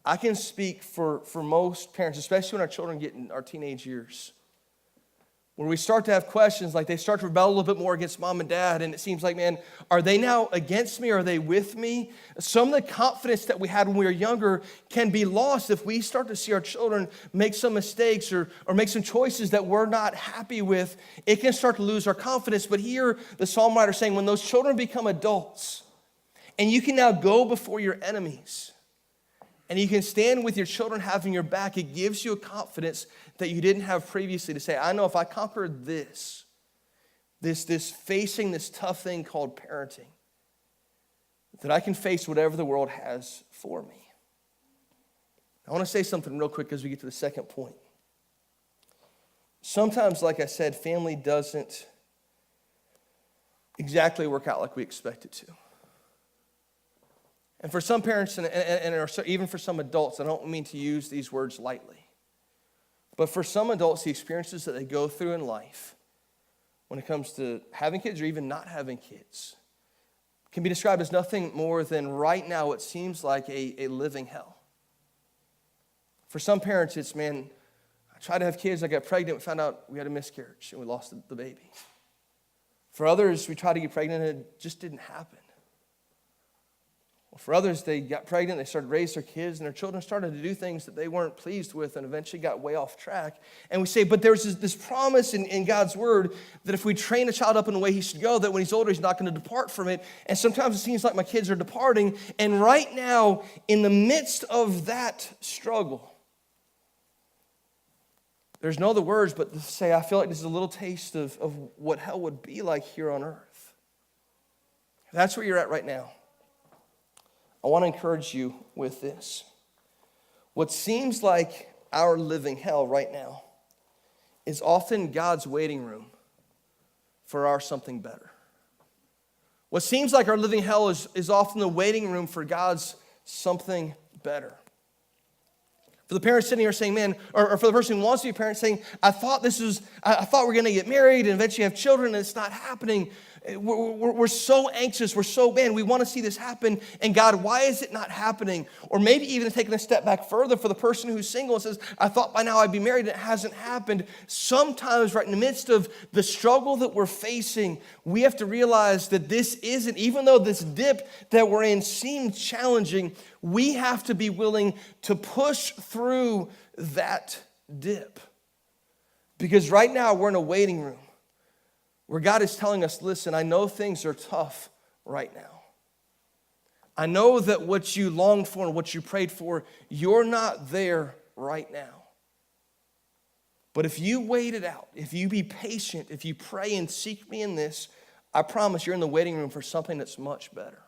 I can speak for most parents, especially when our children get in our teenage years, when we start to have questions, like they start to rebel a little bit more against mom and dad, and it seems like, man, are they now against me? Are they with me? Some of the confidence that we had when we were younger can be lost if we start to see our children make some mistakes or make some choices that we're not happy with. It can start to lose our confidence. But here, the psalm writer is saying, when those children become adults, and you can now go before your enemies, and you can stand with your children having your back, it gives you a confidence that you didn't have previously to say, I know if I conquer this facing this tough thing called parenting, that I can face whatever the world has for me. I want to say something real quick as we get to the second point. Sometimes, like I said, family doesn't exactly work out like we expect it to. And for some parents, and even for some adults, I don't mean to use these words lightly, but for some adults, the experiences that they go through in life, when it comes to having kids or even not having kids, can be described as nothing more than right now what seems like a living hell. For some parents, it's, man, I tried to have kids, I got pregnant, we found out we had a miscarriage, and we lost the baby. For others, we tried to get pregnant, and it just didn't happen. For others, they got pregnant, they started raising their kids, and their children started to do things that they weren't pleased with and eventually got way off track. And we say, but there's this promise in God's word that if we train a child up in the way he should go, that when he's older, he's not going to depart from it. And sometimes it seems like my kids are departing. And right now, in the midst of that struggle, there's no other words but to say, I feel like this is a little taste of what hell would be like here on earth. That's where you're at right now. I want to encourage you with this. What seems like our living hell right now is often God's waiting room for our something better. What seems like our living hell is often the waiting room for God's something better. For the parents sitting here saying, man, or for the person who wants to be a parent saying, I thought we're going to get married and eventually have children, and it's not happening. We're so anxious. We're so, man, we want to see this happen. And God, why is it not happening? Or maybe even taking a step back further for the person who's single and says, I thought by now I'd be married and it hasn't happened. Sometimes right in the midst of the struggle that we're facing, we have to realize that this isn't, even though this dip that we're in seems challenging, we have to be willing to push through that dip. Because right now we're in a waiting room where God is telling us, listen, I know things are tough right now. I know that what you longed for and what you prayed for, you're not there right now. But if you wait it out, if you be patient, if you pray and seek me in this, I promise you're in the waiting room for something that's much better.